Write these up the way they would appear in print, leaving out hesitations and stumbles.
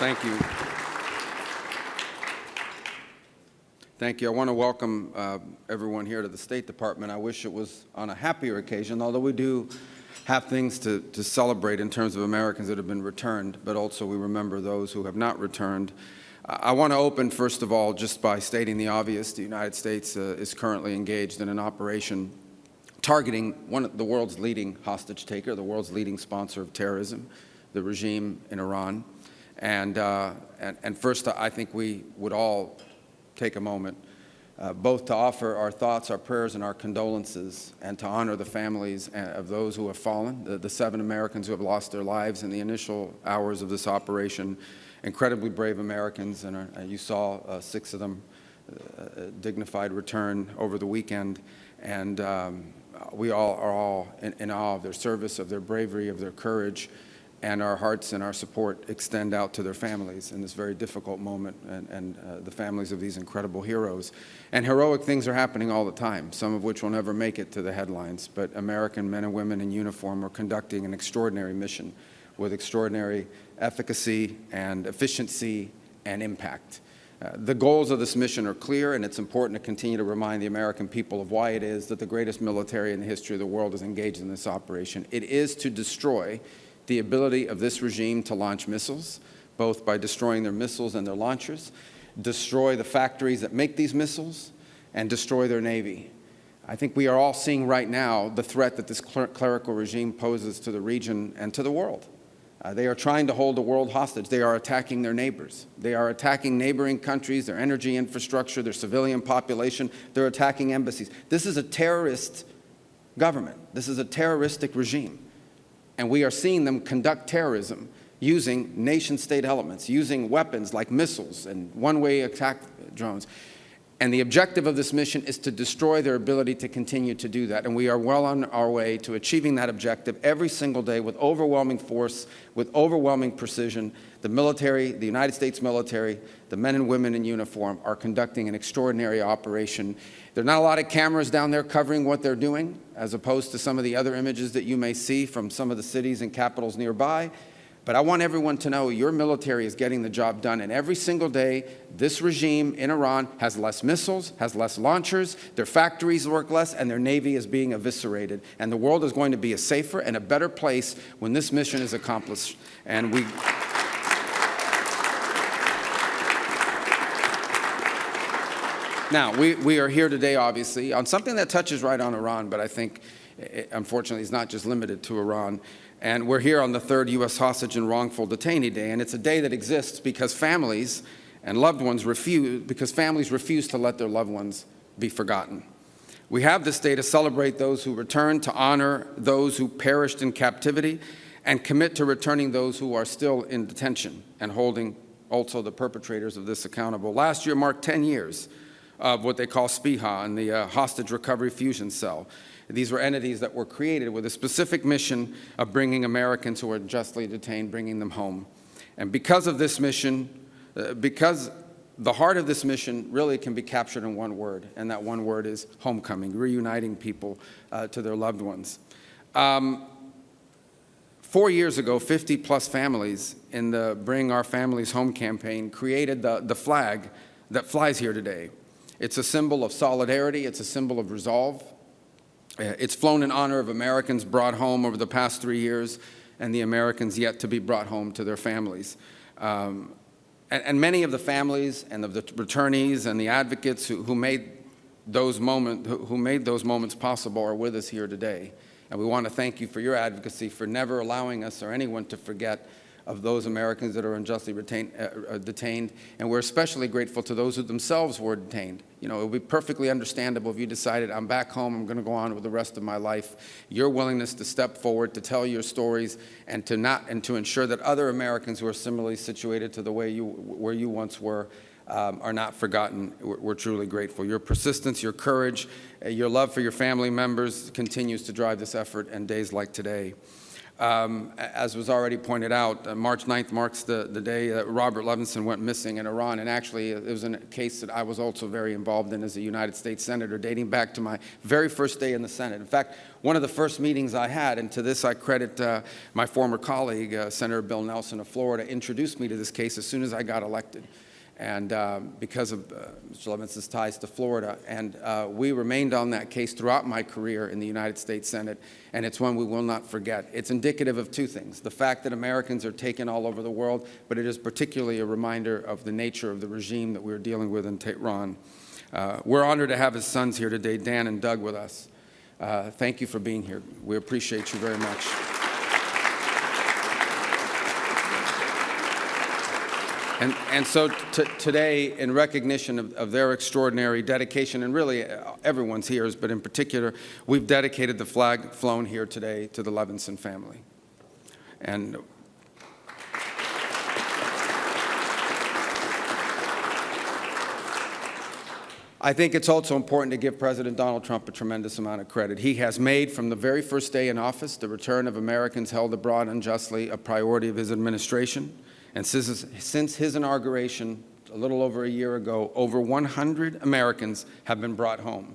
Thank you. Thank you. I want to welcome everyone here to the State Department. I wish it was on a happier occasion, although we do have things to celebrate in terms of Americans that have been returned, but also we remember those who have not returned. I want to open, first of all, just by stating the obvious. The United States is currently engaged in an operation targeting one of the world's leading hostage taker, the world's leading sponsor of terrorism, the regime in Iran. And first, I think we would all take a moment both to offer our thoughts, our prayers, and our condolences, and to honor the families of those who have fallen, the 7 Americans who have lost their lives in the initial hours of this operation. Incredibly brave Americans, and you saw 6 of them dignified return over the weekend. And we all are all in awe of their service, of their bravery, of their courage, and our hearts and our support extend out to their families in this very difficult moment, and the families of these incredible heroes. And heroic things are happening all the time, some of which will never make it to the headlines, but American men and women in uniform are conducting an extraordinary mission with extraordinary efficacy and efficiency and impact. The goals of this mission are clear, and it's important to continue to remind the American people of why it is that the greatest military in the history of the world is engaged in this operation. It is to destroy the ability of this regime to launch missiles, both by destroying their missiles and their launchers, destroy the factories that make these missiles, and destroy their Navy. I think we are all seeing right now the threat that this clerical regime poses to the region and to the world. They are trying to hold the world hostage. They are attacking their neighbors. They are attacking neighboring countries, their energy infrastructure, their civilian population. They're attacking embassies. This is a terrorist government. This is a terroristic regime. And we are seeing them conduct terrorism using nation-state elements, using weapons like missiles and one-way attack drones. And the objective of this mission is to destroy their ability to continue to do that. And we are well on our way to achieving that objective every single day with overwhelming force, with overwhelming precision. The military, the United States military, the men and women in uniform are conducting an extraordinary operation. There are not a lot of cameras down there covering what they're doing, as opposed to some of the other images that you may see from some of the cities and capitals nearby. But I want everyone to know your military is getting the job done. And every single day, this regime in Iran has less missiles, has less launchers, their factories work less, and their Navy is being eviscerated. And the world is going to be a safer and a better place when this mission is accomplished. And we... Now, we are here today, obviously, on something that touches right on Iran, but I think, unfortunately, it's not just limited to Iran. And we're here on the 3rd U.S. Hostage and Wrongful Detainee Day, and it's a day that exists because families and loved ones refuse to let their loved ones be forgotten. We have this day to celebrate those who returned, to honor those who perished in captivity, and commit to returning those who are still in detention and holding also the perpetrators of this accountable. Last year marked 10 years of what they call SPIHA and the Hostage Recovery Fusion Cell. These were entities that were created with a specific mission of bringing Americans who are unjustly detained, bringing them home. And because of this mission, because the heart of this mission really can be captured in one word, and that one word is homecoming, reuniting people to their loved ones. 4 years ago, 50-plus families in the Bring Our Families Home campaign created the flag that flies here today. It's a symbol of solidarity. It's a symbol of resolve. It's flown in honor of Americans brought home over the past 3 years and the Americans yet to be brought home to their families. And many of the families and of the returnees and the advocates who made those moments possible are with us here today. And we want to thank you for your advocacy, for never allowing us or anyone to forget of those Americans that are unjustly detained. And we're especially grateful to those who themselves were detained. You know, it would be perfectly understandable if you decided, I'm back home, I'm going to go on with the rest of my life. Your willingness to step forward, to tell your stories, and to ensure that other Americans who are similarly situated to the way where you once were are not forgotten. We're truly grateful. Your persistence, your courage, your love for your family members continues to drive this effort in days like today. As was already pointed out, March 9th marks the day that Robert Levinson went missing in Iran, and actually it was a case that I was also very involved in as a United States Senator, dating back to my very first day in the Senate. In fact, one of the first meetings I had, and to this I credit my former colleague, Senator Bill Nelson of Florida, introduced me to this case as soon as I got elected. And because of Mr. Levinson's ties to Florida. And we remained on that case throughout my career in the United States Senate, and it's one we will not forget. It's indicative of two things: the fact that Americans are taken all over the world, but it is particularly a reminder of the nature of the regime that we're dealing with in Tehran. We're honored to have his sons here today, Dan and Doug, with us. Thank you for being here. We appreciate you very much. And so today, in recognition of their extraordinary dedication, and really everyone's here, but in particular, we've dedicated the flag flown here today to the Levinson family. And I think it's also important to give President Donald Trump a tremendous amount of credit. He has made, from the very first day in office, the return of Americans held abroad unjustly a priority of his administration. And since his inauguration, a little over a year ago, over 100 Americans have been brought home.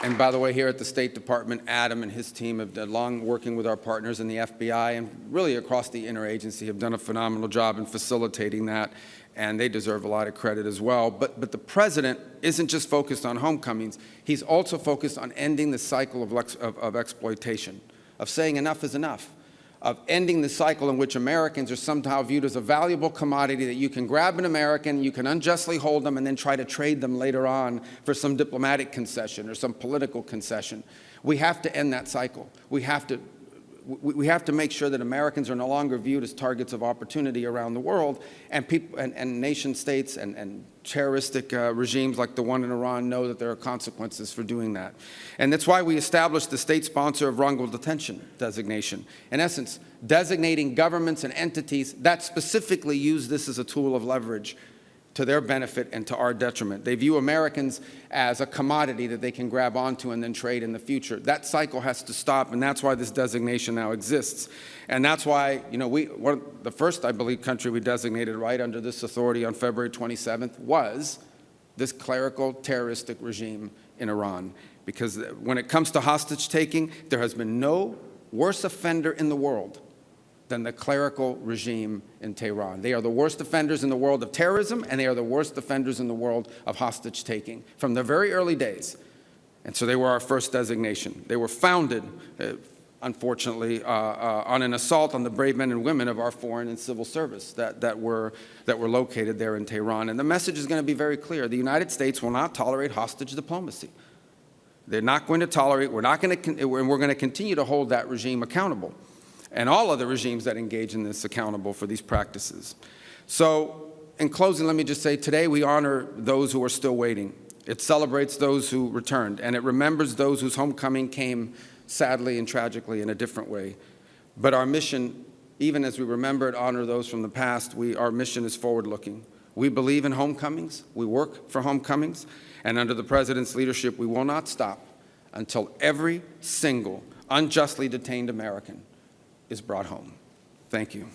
And by the way, here at the State Department, Adam and his team have done long working with our partners in the FBI and really across the interagency have done a phenomenal job in facilitating that, and they deserve a lot of credit as well. But the president isn't just focused on homecomings. He's also focused on ending the cycle of exploitation, of saying enough is enough, of ending the cycle in which Americans are somehow viewed as a valuable commodity that you can grab an American, you can unjustly hold them, and then try to trade them later on for some diplomatic concession or some political concession. We have to end that cycle. We have to make sure that Americans are no longer viewed as targets of opportunity around the world, and people and nation states and terroristic regimes like the one in Iran know that there are consequences for doing that. And that's why we established the state sponsor of wrongful detention designation. In essence, designating governments and entities that specifically use this as a tool of leverage to their benefit and to our detriment. They view Americans as a commodity that they can grab onto and then trade in the future. That cycle has to stop, and that's why this designation now exists. And that's why, you know, the first, I believe, country we designated right under this authority on February 27th was this clerical terroristic regime in Iran. Because when it comes to hostage taking, there has been no worse offender in the world than the clerical regime in Tehran. They are the worst offenders in the world of terrorism, and they are the worst offenders in the world of hostage-taking from their very early days. And so they were our first designation. They were founded, unfortunately, on an assault on the brave men and women of our foreign and civil service that were located there in Tehran. And the message is going to be very clear. The United States will not tolerate hostage diplomacy. They're not going to tolerate, we're going to continue to hold that regime accountable, and all other regimes that engage in this accountable for these practices. So, in closing, let me just say, today we honor those who are still waiting. It celebrates those who returned, and it remembers those whose homecoming came sadly and tragically in a different way. But our mission, even as we remember and honor those from the past, our mission is forward-looking. We believe in homecomings, we work for homecomings, and under the President's leadership, we will not stop until every single unjustly detained American is brought home. Thank you.